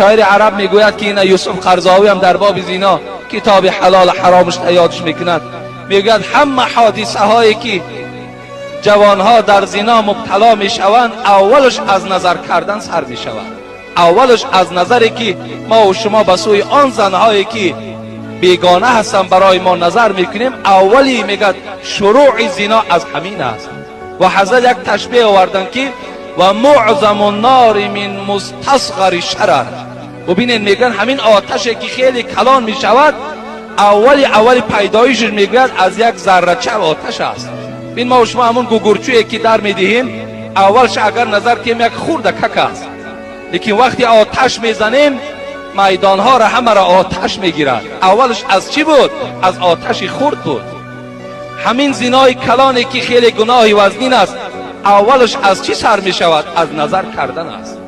شاعر عرب میگوید که این یوسف قرضاوی هم در باب زنا کتاب حلال حرامش یادش میکند، میگوید همه حادثه هایی که جوانها در زنا مبتلا میشوند اولش از نظر کردن سر میشود. اولش از نظری که ما و شما به سوی آن زنهایی که بیگانه هستن برای ما نظر میکنیم، اولی میگد شروع زنا از همین است. و حضرت یک تشبیه آوردن که و معظم النار من مستصغر شرر. ببینید میگن همین آتشی که خیلی کلان میشود اولی پیدایش میگوید از یک ذره‌چه آتش است. ببین ما و شما همون گوگرچویی که در میدهیم اولش اگر نظر کنیم یک خورده کک است، لیکن وقتی آتش میزنیم میدانها را همه را آتش میگیرد. اولش از چی بود؟ از آتش خرد بود. همین زنای کلانی که خیلی گناهی وزنین است اولش از چی سر می شود؟ از نظر کردن است.